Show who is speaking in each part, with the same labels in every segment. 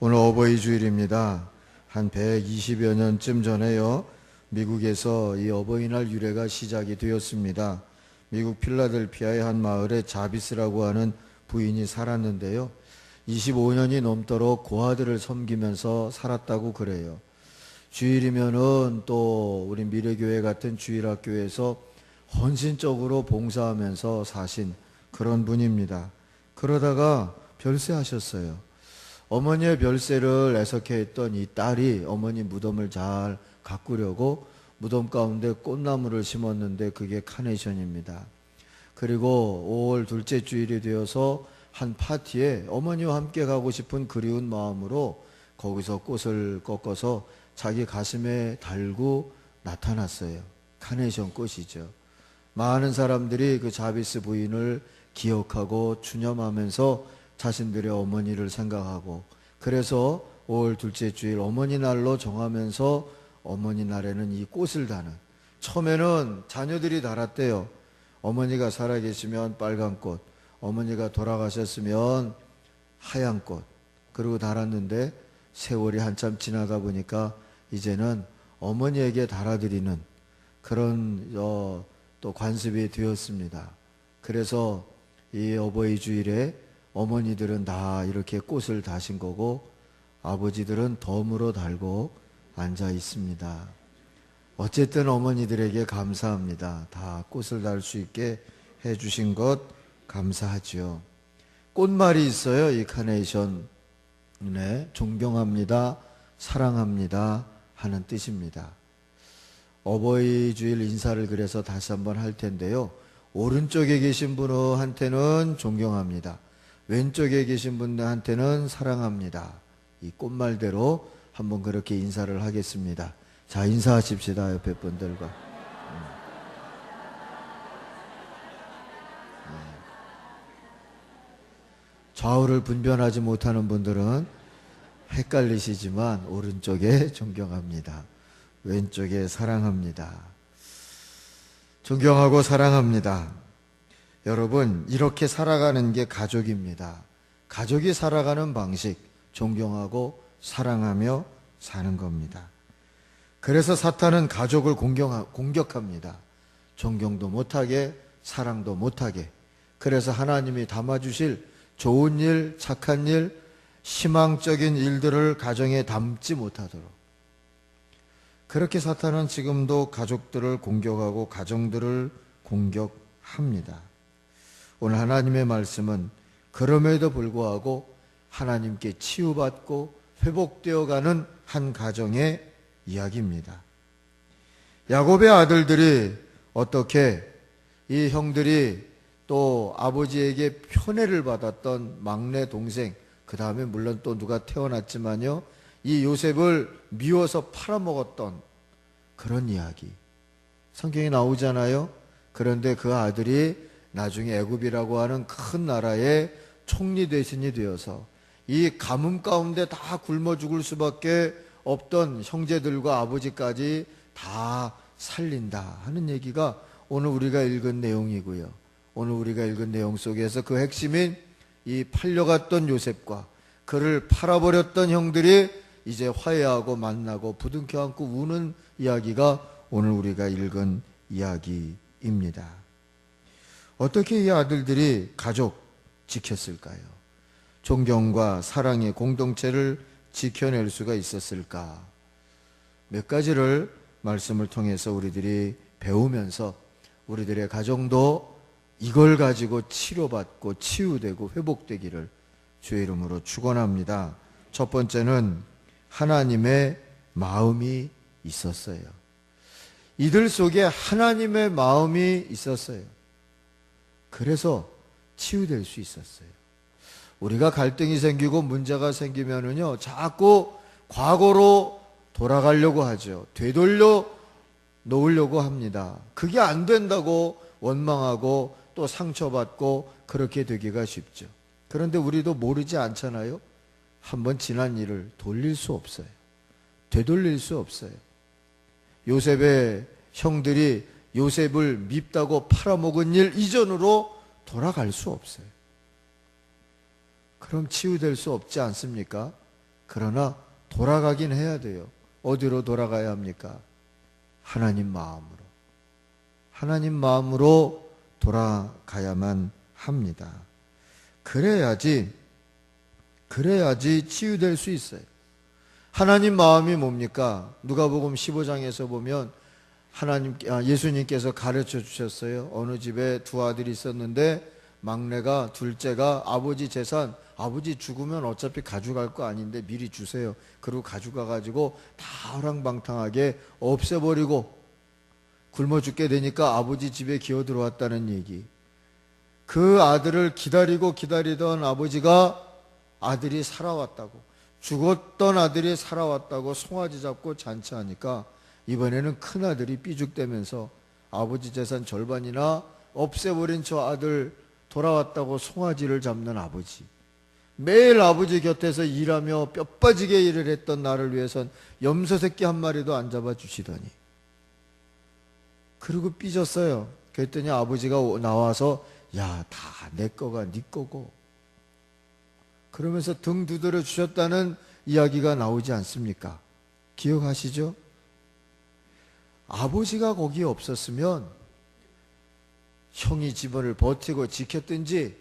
Speaker 1: 오늘 어버이 주일입니다. 한 120여 년쯤 전에요, 미국에서 이 어버이날 유래가 시작이 되었습니다. 미국 필라델피아의 한 마을에 자비스라고 하는 부인이 살았는데요, 25년이 넘도록 고아들을 섬기면서 살았다고 그래요. 주일이면은 또 우리 미래교회 같은 주일학교에서 헌신적으로 봉사하면서 사신 그런 분입니다. 그러다가 별세하셨어요. 어머니의 별세를 애석해 했던 이 딸이 어머니 무덤을 잘 가꾸려고 무덤 가운데 꽃나무를 심었는데 그게 카네이션입니다. 그리고 5월 둘째 주일이 되어서 한 파티에 어머니와 함께 가고 싶은 그리운 마음으로 거기서 꽃을 꺾어서 자기 가슴에 달고 나타났어요. 카네이션 꽃이죠. 많은 사람들이 그 자비스 부인을 기억하고 추념하면서 자신들의 어머니를 생각하고, 그래서 5월 둘째 주일 어머니 날로 정하면서 어머니 날에는 이 꽃을 다는, 처음에는 자녀들이 달았대요. 어머니가 살아계시면 빨간 꽃, 어머니가 돌아가셨으면 하얀 꽃, 그리고 달았는데 세월이 한참 지나다 보니까 이제는 어머니에게 달아드리는 그런 또 관습이 되었습니다. 그래서 이 어버이 주일에 어머니들은 다 이렇게 꽃을 다신 거고 아버지들은 덤으로 달고 앉아 있습니다. 어쨌든 어머니들에게 감사합니다. 다 꽃을 달 수 있게 해주신 것 감사하죠. 꽃말이 있어요. 이 카네이션. 네, 존경합니다, 사랑합니다 하는 뜻입니다. 어버이 주일 인사를 그래서 다시 한번 할 텐데요, 오른쪽에 계신 분한테는 존경합니다, 왼쪽에 계신 분들한테는 사랑합니다. 이 꽃말대로 한번 그렇게 인사를 하겠습니다. 자, 인사하십시다. 옆에 분들과. 좌우를 분별하지 못하는 분들은 헷갈리시지만 오른쪽에 존경합니다, 왼쪽에 사랑합니다. 존경하고 사랑합니다. 여러분, 이렇게 살아가는 게 가족입니다. 가족이 살아가는 방식, 존경하고 사랑하며 사는 겁니다. 그래서 사탄은 가족을 공격합니다. 존경도 못하게, 사랑도 못하게. 그래서 하나님이 담아주실 좋은 일, 착한 일, 희망적인 일들을 가정에 담지 못하도록, 그렇게 사탄은 지금도 가족들을 공격하고 가정들을 공격합니다. 오늘 하나님의 말씀은 그럼에도 불구하고 하나님께 치유받고 회복되어가는 한 가정의 이야기입니다. 야곱의 아들들이 어떻게 이 형들이 또 아버지에게 편애를 받았던 막내 동생, 그 다음에 물론 또 누가 태어났지만요, 이 요셉을 미워서 팔아먹었던 그런 이야기 성경에 나오잖아요. 그런데 그 아들이 나중에 애굽이라고 하는 큰 나라의 총리 대신이 되어서 이 가뭄 가운데 다 굶어 죽을 수밖에 없던 형제들과 아버지까지 다 살린다 하는 얘기가 오늘 우리가 읽은 내용이고요. 오늘 우리가 읽은 내용 속에서 그 핵심인 이 팔려갔던 요셉과 그를 팔아버렸던 형들이 이제 화해하고 만나고 부둥켜 안고 우는 이야기가 오늘 우리가 읽은 이야기입니다. 어떻게 이 아들들이 가족 지켰을까요? 존경과 사랑의 공동체를 지켜낼 수가 있었을까? 몇 가지를 말씀을 통해서 우리들이 배우면서 우리들의 가정도 이걸 가지고 치료받고 치유되고 회복되기를 주의 이름으로 축원합니다. 첫 번째는 하나님의 마음이 있었어요. 이들 속에 하나님의 마음이 있었어요. 그래서 치유될 수 있었어요. 우리가 갈등이 생기고 문제가 생기면은요, 자꾸 과거로 돌아가려고 하죠. 되돌려 놓으려고 합니다. 그게 안 된다고 원망하고 또 상처받고 그렇게 되기가 쉽죠. 그런데 우리도 모르지 않잖아요. 한번 지난 일을 돌릴 수 없어요. 되돌릴 수 없어요. 요셉의 형들이 요셉을 밉다고 팔아먹은 일 이전으로 돌아갈 수 없어요. 그럼 치유될 수 없지 않습니까? 그러나 돌아가긴 해야 돼요. 어디로 돌아가야 합니까? 하나님 마음으로. 하나님 마음으로 돌아가야만 합니다. 그래야지 치유될 수 있어요. 하나님 마음이 뭡니까? 누가복음 15장에서 보면 예수님께서 가르쳐 주셨어요. 어느 집에 두 아들이 있었는데 막내가, 둘째가 아버지 재산, 아버지 죽으면 어차피 가져갈 거 아닌데 미리 주세요. 그리고 가져가가지고 다 허랑방탕하게 없애버리고 굶어 죽게 되니까 아버지 집에 기어 들어왔다는 얘기. 그 아들을 기다리던 아버지가 아들이 살아왔다고, 죽었던 아들이 살아왔다고 송아지 잡고 잔치하니까 이번에는 큰아들이 삐죽대면서 아버지 재산 절반이나 없애버린 저 아들 돌아왔다고 송아지를 잡는 아버지. 매일 아버지 곁에서 일하며 뼈 빠지게 일을 했던 나를 위해선 염소 새끼 한 마리도 안 잡아주시더니. 그리고 삐졌어요. 그랬더니 아버지가 나와서 야, 다 내 거가 네 거고. 그러면서 등 두드려 주셨다는 이야기가 나오지 않습니까? 기억하시죠? 아버지가 거기에 없었으면 형이 집안을 버티고 지켰든지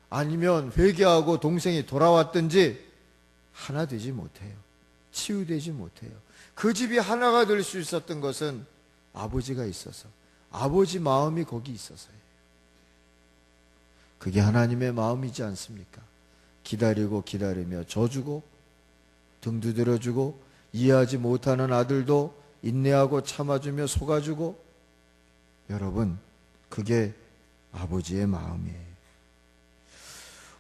Speaker 1: 아니면 회개하고 동생이 돌아왔든지 하나 되지 못해요. 치유되지 못해요. 그 집이 하나가 될 수 있었던 것은 아버지가 있어서, 아버지 마음이 거기 있어서예요. 그게 하나님의 마음이지 않습니까? 기다리며 져주고 등 두드려주고 이해하지 못하는 아들도 인내하고 참아주며 속아주고. 여러분, 그게 아버지의 마음이에요.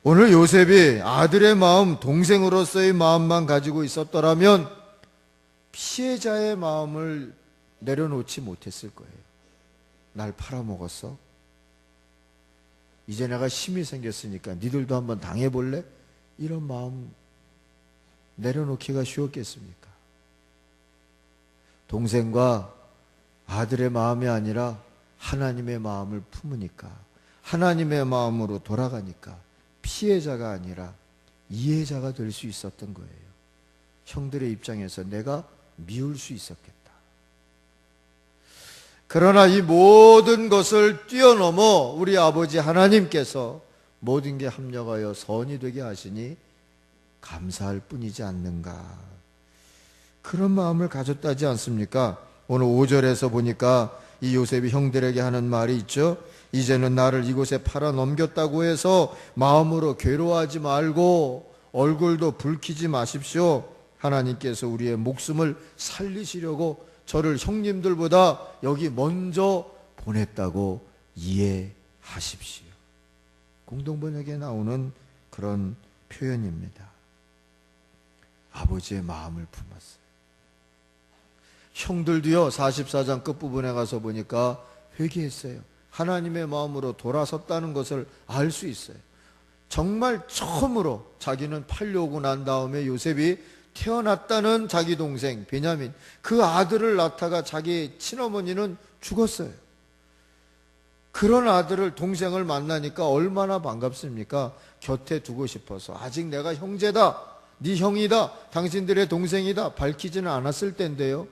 Speaker 1: 오늘 요셉이 아들의 마음, 동생으로서의 마음만 가지고 있었더라면 피해자의 마음을 내려놓지 못했을 거예요. 날 팔아먹었어? 이제 내가 힘이 생겼으니까 니들도 한번 당해볼래? 이런 마음 내려놓기가 쉬웠겠습니까? 동생과 아들의 마음이 아니라 하나님의 마음을 품으니까, 하나님의 마음으로 돌아가니까 피해자가 아니라 이해자가 될 수 있었던 거예요. 형들의 입장에서 내가 미울 수 있었겠다. 그러나 이 모든 것을 뛰어넘어 우리 아버지 하나님께서 모든 게 합력하여 선이 되게 하시니 감사할 뿐이지 않는가. 그런 마음을 가졌다지 않습니까? 오늘 5절에서 보니까 이 요셉이 형들에게 하는 말이 있죠. 이제는 나를 이곳에 팔아 넘겼다고 해서 마음으로 괴로워하지 말고 얼굴도 붉히지 마십시오. 하나님께서 우리의 목숨을 살리시려고 저를 형님들보다 여기 먼저 보냈다고 이해하십시오. 공동번역에 나오는 그런 표현입니다. 아버지의 마음을 품었어요. 형들도요, 44장 끝부분에 가서 보니까 회개했어요. 하나님의 마음으로 돌아섰다는 것을 알 수 있어요. 정말 처음으로 자기는 팔려오고 난 다음에 요셉이 태어났다는 자기 동생 베냐민, 그 아들을 낳다가 자기 친어머니는 죽었어요. 그런 아들을, 동생을 만나니까 얼마나 반갑습니까? 곁에 두고 싶어서. 아직 내가 형제다, 네 형이다, 당신들의 동생이다 밝히지는 않았을 텐데요,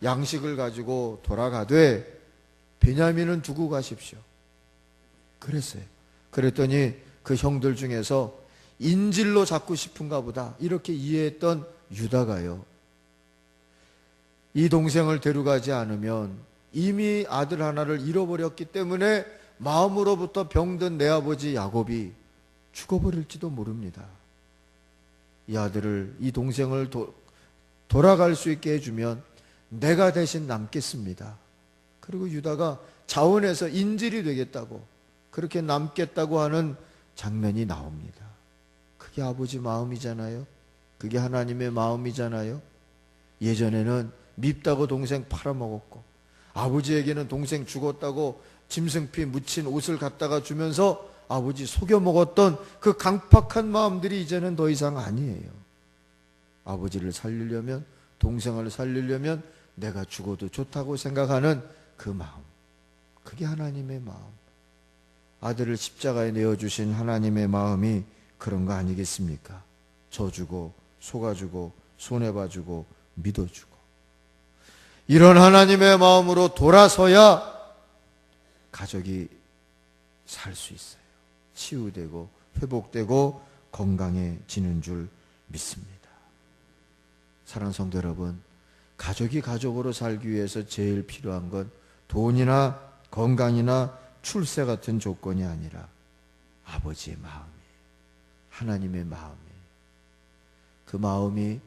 Speaker 1: 양식을 가지고 돌아가되 베냐민은 두고 가십시오 그랬어요. 그랬더니 그 형들 중에서 인질로 잡고 싶은가 보다 이렇게 이해했던 유다가요, 이 동생을 데려가지 않으면 이미 아들 하나를 잃어버렸기 때문에 마음으로부터 병든 내 아버지 야곱이 죽어버릴지도 모릅니다. 이 아들을, 이 동생을 돌아갈 수 있게 해주면 내가 대신 남겠습니다. 그리고 유다가 자원해서 인질이 되겠다고, 그렇게 남겠다고 하는 장면이 나옵니다. 그게 아버지 마음이잖아요. 그게 하나님의 마음이잖아요. 예전에는 밉다고 동생 팔아먹었고, 아버지에게는 동생 죽었다고 짐승피 묻힌 옷을 갖다가 주면서 아버지 속여먹었던 그 강팍한 마음들이 이제는 더 이상 아니에요. 아버지를 살리려면, 동생을 살리려면 내가 죽어도 좋다고 생각하는 그 마음, 그게 하나님의 마음. 아들을 십자가에 내어주신 하나님의 마음이 그런 거 아니겠습니까? 져주고 속아주고 손해봐주고 믿어주고, 이런 하나님의 마음으로 돌아서야 가족이 살 수 있어요. 치유되고 회복되고 건강해지는 줄 믿습니다. 사랑하는 성도 여러분, 가족이 가족으로 살기 위해서 제일 필요한 건 돈이나 건강이나 출세 같은 조건이 아니라 아버지의 마음이, 하나님의 마음이, 그 마음이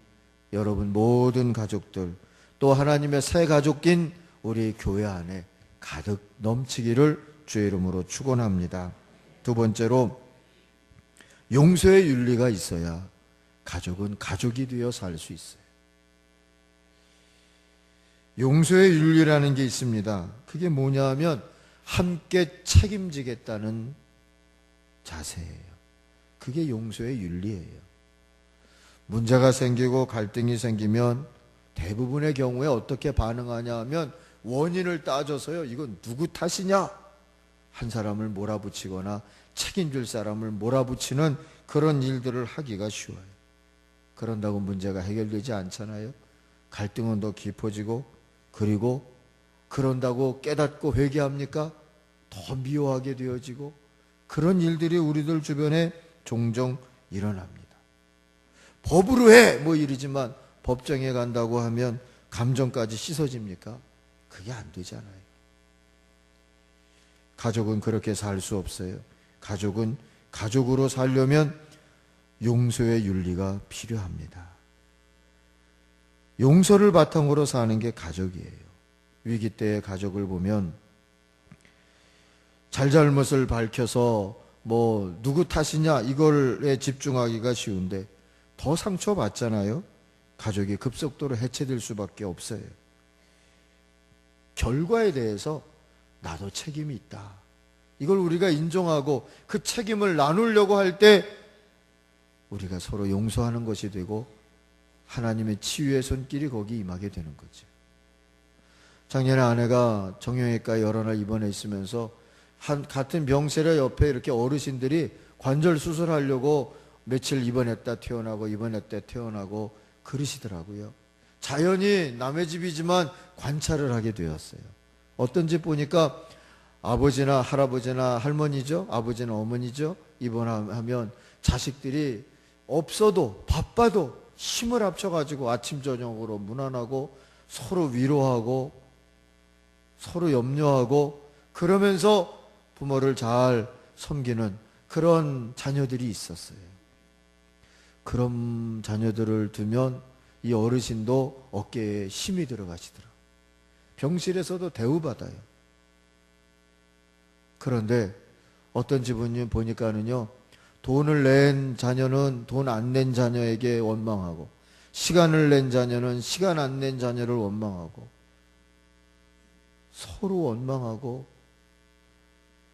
Speaker 1: 여러분 모든 가족들, 또 하나님의 새 가족인 우리 교회 안에 가득 넘치기를 주의 이름으로 축원합니다. 두 번째로, 용서의 윤리가 있어야 가족은 가족이 되어 살 수 있어요. 용서의 윤리라는 게 있습니다. 그게 뭐냐면 함께 책임지겠다는 자세예요. 그게 용서의 윤리예요. 문제가 생기고 갈등이 생기면 대부분의 경우에 어떻게 반응하냐 하면 원인을 따져서요, 이건 누구 탓이냐? 한 사람을 몰아붙이거나 책임질 사람을 몰아붙이는 그런 일들을 하기가 쉬워요. 그런다고 문제가 해결되지 않잖아요. 갈등은 더 깊어지고, 그리고 그런다고 깨닫고 회개합니까? 더 미워하게 되어지고, 그런 일들이 우리들 주변에 종종 일어납니다. 법으로 해! 뭐 이러지만 법정에 간다고 하면 감정까지 씻어집니까? 그게 안 되잖아요. 가족은 그렇게 살 수 없어요. 가족은 가족으로 살려면 용서의 윤리가 필요합니다. 용서를 바탕으로 사는 게 가족이에요. 위기 때의 가족을 보면 잘잘못을 밝혀서 뭐 누구 탓이냐 이걸에 집중하기가 쉬운데 더 상처받잖아요. 가족이 급속도로 해체될 수밖에 없어요. 결과에 대해서 나도 책임이 있다, 이걸 우리가 인정하고 그 책임을 나누려고 할 때 우리가 서로 용서하는 것이 되고 하나님의 치유의 손길이 거기 임하게 되는 거죠. 작년에 아내가 정형외과 여러 날 입원해 있으면서 같은 병실에 옆에 이렇게 어르신들이 관절 수술하려고 며칠 입원했다 퇴원하고 입원했다 퇴원하고 그러시더라고요. 자연히 남의 집이지만 관찰을 하게 되었어요. 어떤 집 보니까 아버지나 할아버지나 할머니죠, 아버지나 어머니죠, 입원하면 자식들이 없어도 바빠도 힘을 합쳐가지고 아침 저녁으로 문안하고 서로 위로하고 서로 염려하고 그러면서 부모를 잘 섬기는 그런 자녀들이 있었어요. 그런 자녀들을 두면 이 어르신도 어깨에 힘이 들어가시더라고요. 병실에서도 대우받아요. 그런데 어떤 집은 보니까는요, 돈을 낸 자녀는 돈 안 낸 자녀에게 원망하고, 시간을 낸 자녀는 시간 안 낸 자녀를 원망하고, 서로 원망하고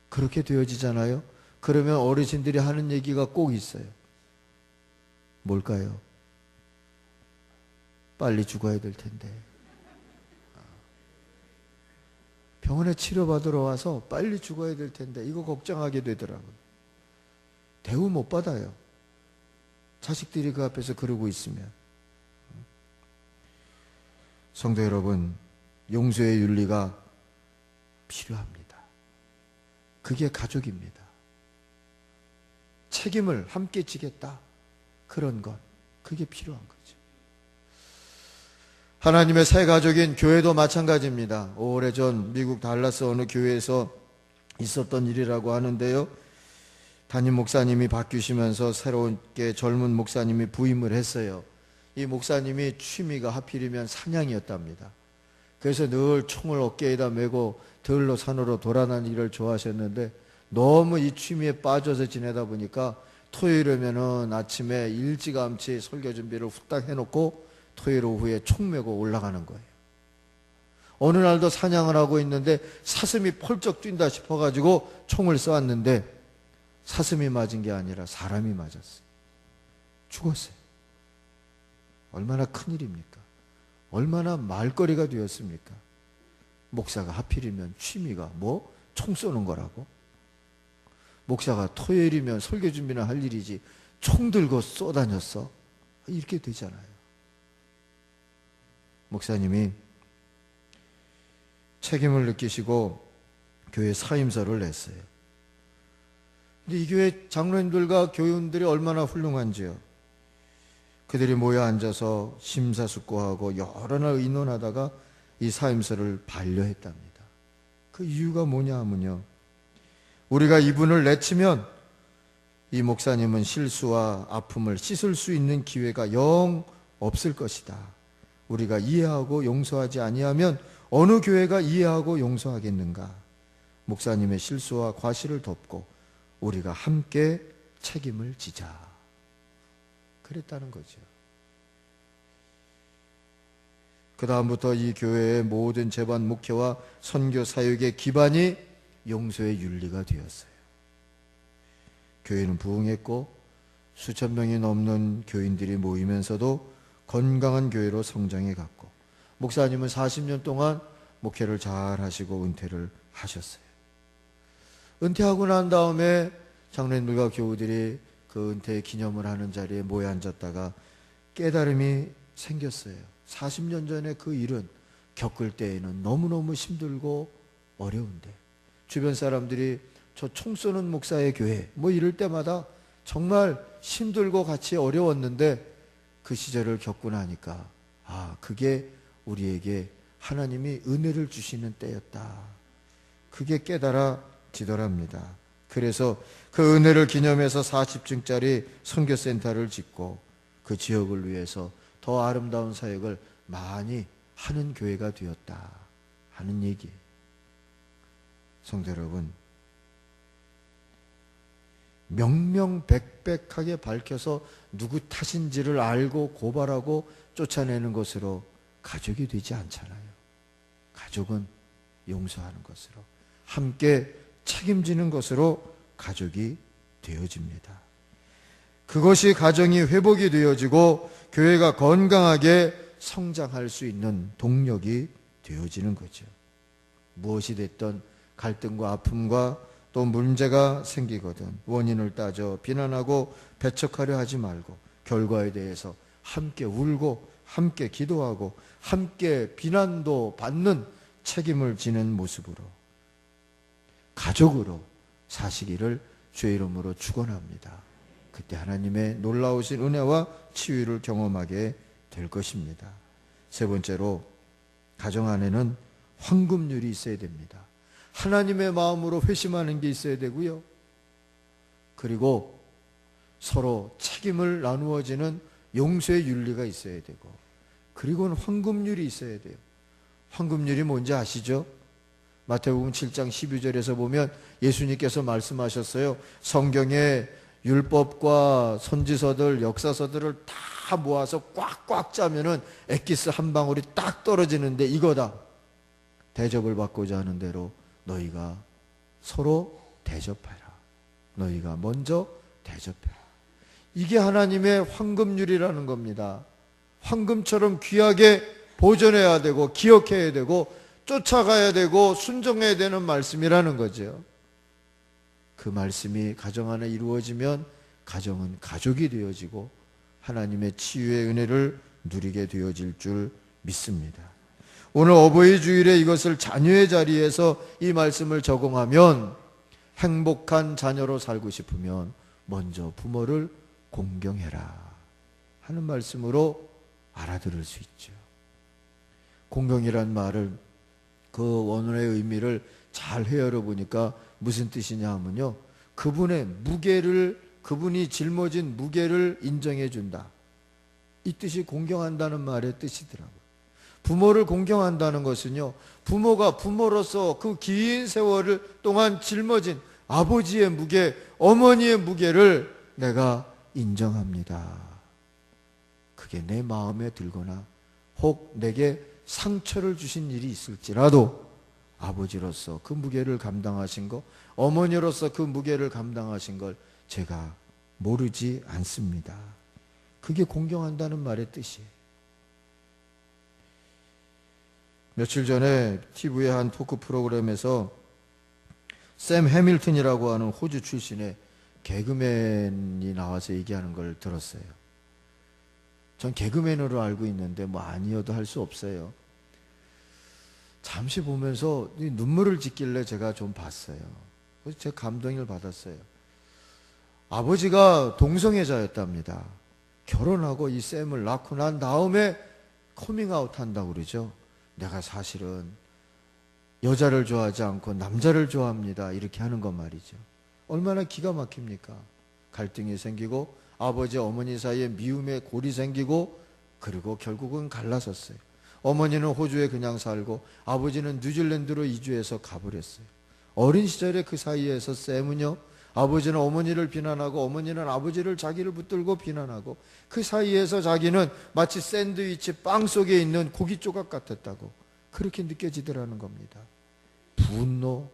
Speaker 1: 그렇게 되어지잖아요. 그러면 어르신들이 하는 얘기가 꼭 있어요. 뭘까요? 빨리 죽어야 될 텐데, 병원에 치료받으러 와서 빨리 죽어야 될 텐데, 이거 걱정하게 되더라고요. 대우 못 받아요. 자식들이 그 앞에서 그러고 있으면. 성도 여러분, 용서의 윤리가 필요합니다. 그게 가족입니다. 책임을 함께 지겠다, 그런 것, 그게 필요한 거죠. 하나님의 새 가족인 교회도 마찬가지입니다. 오래전 미국 달라스 어느 교회에서 있었던 일이라고 하는데요, 담임 목사님이 바뀌시면서 새롭게 젊은 목사님이 부임을 했어요. 이 목사님이 취미가 하필이면 사냥이었답니다. 그래서 늘 총을 어깨에다 메고 들로 산으로 돌아다니기를 좋아하셨는데, 너무 이 취미에 빠져서 지내다 보니까 토요일이면은 아침에 일찌감치 설교 준비를 후딱 해놓고 토요일 오후에 총 메고 올라가는 거예요. 어느 날도 사냥을 하고 있는데 사슴이 펄쩍 뛴다 싶어가지고 총을 쏘았는데 사슴이 맞은 게 아니라 사람이 맞았어요. 죽었어요. 얼마나 큰일입니까? 얼마나 말거리가 되었습니까? 목사가 하필이면 취미가 뭐? 총 쏘는 거라고? 목사가 토요일이면 설교 준비나 할 일이지 총 들고 쏘다녔어? 이렇게 되잖아요. 목사님이 책임을 느끼시고 교회 사임서를 냈어요. 근데 이 교회 장로님들과 교인들이 얼마나 훌륭한지요. 그들이 모여 앉아서 심사숙고하고 여러 날 의논하다가 이 사임서를 반려했답니다. 그 이유가 뭐냐 하면요, 우리가 이분을 내치면 이 목사님은 실수와 아픔을 씻을 수 있는 기회가 영 없을 것이다. 우리가 이해하고 용서하지 아니하면 어느 교회가 이해하고 용서하겠는가. 목사님의 실수와 과실을 덮고 우리가 함께 책임을 지자. 그랬다는 거죠. 그 다음부터 이 교회의 모든 재반 목회와 선교 사역의 기반이 용서의 윤리가 되었어요. 교회는 부흥했고 수천 명이 넘는 교인들이 모이면서도 건강한 교회로 성장해 갔고, 목사님은 40년 동안 목회를 잘 하시고 은퇴를 하셨어요. 은퇴하고 난 다음에 장로님들과 교우들이 그 은퇴 기념을 하는 자리에 모여 앉았다가 깨달음이 생겼어요. 40년 전에 그 일은 겪을 때에는 너무너무 힘들고 어려운데, 주변 사람들이 저 총 쏘는 목사의 교회 뭐 이럴 때마다 정말 힘들고 같이 어려웠는데, 그 시절을 겪고 나니까 그게 우리에게 하나님이 은혜를 주시는 때였다. 그게 깨달아지더랍니다. 그래서 그 은혜를 기념해서 40층짜리 선교센터를 짓고 그 지역을 위해서 더 아름다운 사역을 많이 하는 교회가 되었다 하는 얘기예요. 성도 여러분, 명명백백하게 밝혀서 누구 탓인지를 알고 고발하고 쫓아내는 것으로 가족이 되지 않잖아요. 가족은 용서하는 것으로, 함께 책임지는 것으로 가족이 되어집니다. 그것이 가정이 회복이 되어지고 교회가 건강하게 성장할 수 있는 동력이 되어지는 거죠. 무엇이 됐든 갈등과 아픔과 또 문제가 생기거든 원인을 따져 비난하고 배척하려 하지 말고 결과에 대해서 함께 울고 함께 기도하고 함께 비난도 받는 책임을 지는 모습으로 가족으로 사시기를 주의 이름으로 축원합니다. 그때 하나님의 놀라우신 은혜와 치유를 경험하게 될 것입니다. 세 번째로, 가정 안에는 황금률이 있어야 됩니다. 하나님의 마음으로 회심하는 게 있어야 되고요. 그리고 서로 책임을 나누어지는 용서의 윤리가 있어야 되고, 그리고는 황금률이 있어야 돼요. 황금률이 뭔지 아시죠? 마태복음 7장 12절에서 보면 예수님께서 말씀하셨어요. 성경에 율법과 선지서들, 역사서들을 다 모아서 꽉꽉 짜면은 엑기스 한 방울이 딱 떨어지는데 이거다. 대접을 받고자 하는 대로 너희가 서로 대접해라. 너희가 먼저 대접해라. 이게 하나님의 황금률이라는 겁니다. 황금처럼 귀하게 보존해야 되고 기억해야 되고 쫓아가야 되고 순종해야 되는 말씀이라는 거죠. 그 말씀이 가정 안에 이루어지면 가정은 가족이 되어지고 하나님의 치유의 은혜를 누리게 되어질 줄 믿습니다. 오늘 어버이 주일에 이것을 자녀의 자리에서 이 말씀을 적용하면, 행복한 자녀로 살고 싶으면 먼저 부모를 공경해라 하는 말씀으로 알아들을 수 있죠. 공경이란 말을 그 원어의 의미를 잘 헤아려 보니까 무슨 뜻이냐 하면요, 그분의 무게를, 그분이 짊어진 무게를 인정해 준다, 이 뜻이 공경한다는 말의 뜻이더라고요. 부모를 공경한다는 것은요, 부모가 부모로서 그 긴 세월 동안 짊어진 아버지의 무게, 어머니의 무게를 내가 인정합니다. 그게 내 마음에 들거나 혹 내게 상처를 주신 일이 있을지라도 아버지로서 그 무게를 감당하신 것, 어머니로서 그 무게를 감당하신 걸 제가 모르지 않습니다. 그게 공경한다는 말의 뜻이에요. 며칠 전에 TV의 한 토크 프로그램에서 샘 해밀턴이라고 하는 호주 출신의 개그맨이 나와서 얘기하는 걸 들었어요. 전 개그맨으로 알고 있는데 뭐 아니어도 할 수 없어요. 잠시 보면서 눈물을 짓길래 제가 좀 봤어요. 그래서 제가 감동을 받았어요. 아버지가 동성애자였답니다. 결혼하고 이 쌤을 낳고 난 다음에 커밍아웃 한다고 그러죠. 내가 사실은 여자를 좋아하지 않고 남자를 좋아합니다. 이렇게 하는 것 말이죠. 얼마나 기가 막힙니까? 갈등이 생기고 아버지 어머니 사이에 미움의 골이 생기고 그리고 결국은 갈라섰어요. 어머니는 호주에 그냥 살고 아버지는 뉴질랜드로 이주해서 가버렸어요. 어린 시절에 그 사이에서 샘은요, 아버지는 어머니를 비난하고 어머니는 아버지를 자기를 붙들고 비난하고 그 사이에서 자기는 마치 샌드위치 빵 속에 있는 고기 조각 같았다고 그렇게 느껴지더라는 겁니다. 분노,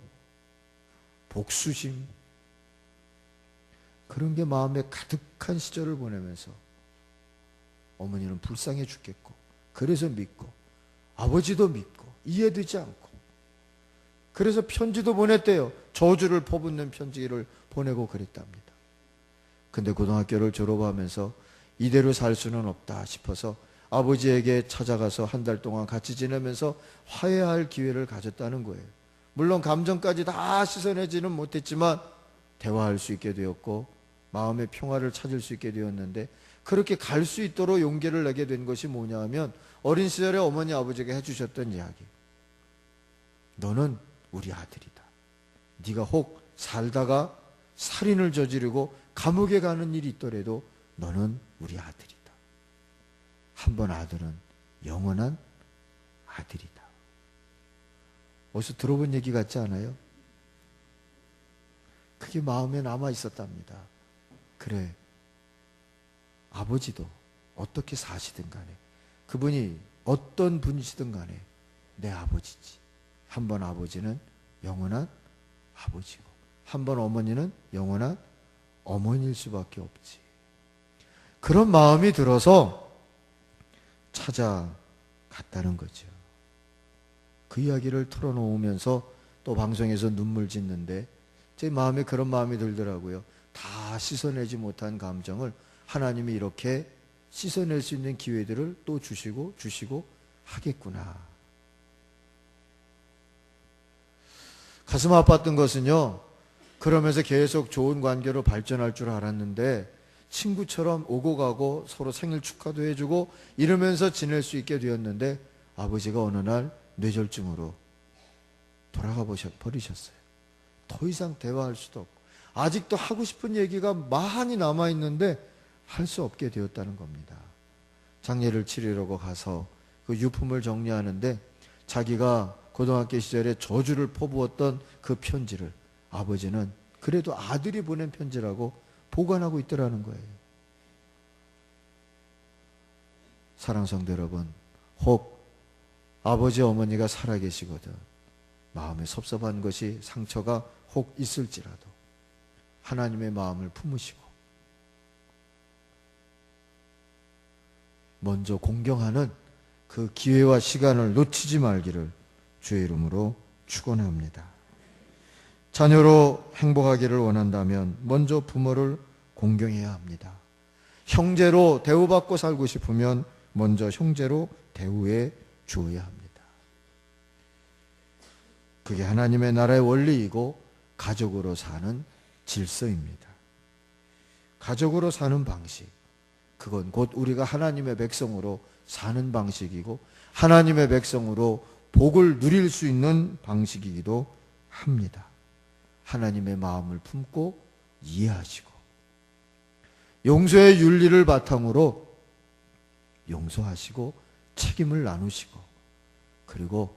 Speaker 1: 복수심, 그런 게 마음에 가득한 시절을 보내면서 어머니는 불쌍해 죽겠고 그래서 믿고 아버지도 믿고 이해되지 않고 그래서 편지도 보냈대요. 저주를 퍼붓는 편지를 보내고 그랬답니다. 근데 고등학교를 졸업하면서 이대로 살 수는 없다 싶어서 아버지에게 찾아가서 한 달 동안 같이 지내면서 화해할 기회를 가졌다는 거예요. 물론 감정까지 다 씻어내지는 못했지만 대화할 수 있게 되었고 마음의 평화를 찾을 수 있게 되었는데, 그렇게 갈 수 있도록 용기를 내게 된 것이 뭐냐 하면 어린 시절에 어머니 아버지가 해주셨던 이야기. 너는 우리 아들이다. 네가 혹 살다가 살인을 저지르고 감옥에 가는 일이 있더라도 너는 우리 아들이다. 한 번 아들은 영원한 아들이다. 어디서 들어본 얘기 같지 않아요? 그게 마음에 남아 있었답니다. 그래, 아버지도 어떻게 사시든 간에 그분이 어떤 분이시든 간에 내 아버지지. 한 번 아버지는 영원한 아버지고 한 번 어머니는 영원한 어머니일 수밖에 없지. 그런 마음이 들어서 찾아갔다는 거죠. 그 이야기를 털어놓으면서 또 방송에서 눈물 짓는데 제 마음에 그런 마음이 들더라고요. 다 씻어내지 못한 감정을 하나님이 이렇게 씻어낼 수 있는 기회들을 또 주시고 하겠구나. 가슴 아팠던 것은요, 그러면서 계속 좋은 관계로 발전할 줄 알았는데 친구처럼 오고 가고 서로 생일 축하도 해주고 이러면서 지낼 수 있게 되었는데 아버지가 어느 날 뇌졸중으로 돌아가 버리셨어요. 더 이상 대화할 수도 없고 아직도 하고 싶은 얘기가 많이 남아있는데 할 수 없게 되었다는 겁니다. 장례를 치르려고 가서 그 유품을 정리하는데 자기가 고등학교 시절에 저주를 퍼부었던 그 편지를 아버지는 그래도 아들이 보낸 편지라고 보관하고 있더라는 거예요. 사랑하는 성도 여러분, 혹 아버지 어머니가 살아계시거든 마음에 섭섭한 것이 상처가 혹 있을지라도 하나님의 마음을 품으시고 먼저 공경하는 그 기회와 시간을 놓치지 말기를 주의 이름으로 축원합니다. 자녀로 행복하기를 원한다면 먼저 부모를 공경해야 합니다. 형제로 대우받고 살고 싶으면 먼저 형제로 대우해 주어야 합니다. 그게 하나님의 나라의 원리이고 가족으로 사는 질서입니다. 가족으로 사는 방식, 그건 곧 우리가 하나님의 백성으로 사는 방식이고 하나님의 백성으로 복을 누릴 수 있는 방식이기도 합니다. 하나님의 마음을 품고 이해하시고 용서의 윤리를 바탕으로 용서하시고 책임을 나누시고 그리고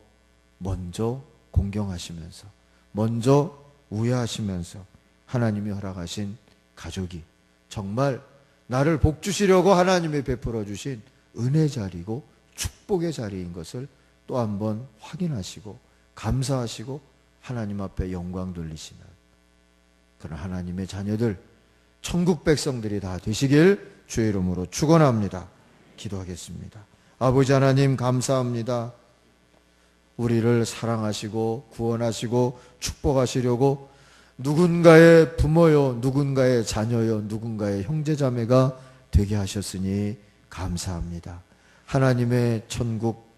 Speaker 1: 먼저 공경하시면서 먼저 우애하시면서 하나님이 허락하신 가족이 정말 나를 복 주시려고 하나님이 베풀어 주신 은혜 자리고 축복의 자리인 것을 또 한번 확인하시고 감사하시고 하나님 앞에 영광 돌리시는 그런 하나님의 자녀들, 천국 백성들이 다 되시길 주의 이름으로 축원합니다. 기도하겠습니다. 아버지 하나님 감사합니다. 우리를 사랑하시고 구원하시고 축복하시려고 누군가의 부모요, 누군가의 자녀요, 누군가의 형제자매가 되게 하셨으니 감사합니다. 하나님의 천국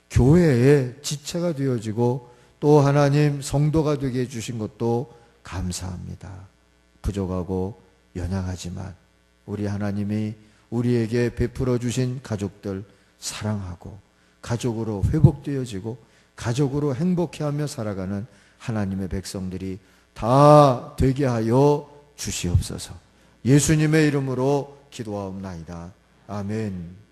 Speaker 1: 교회의 지체가 되어지고 또 하나님 성도가 되게 해주신 것도 감사합니다. 부족하고 연약하지만 우리 하나님이 우리에게 베풀어 주신 가족들 사랑하고 가족으로 회복되어지고 가족으로 행복해하며 살아가는 하나님의 백성들이 다 되게 하여 주시옵소서. 예수님의 이름으로 기도하옵나이다. 아멘.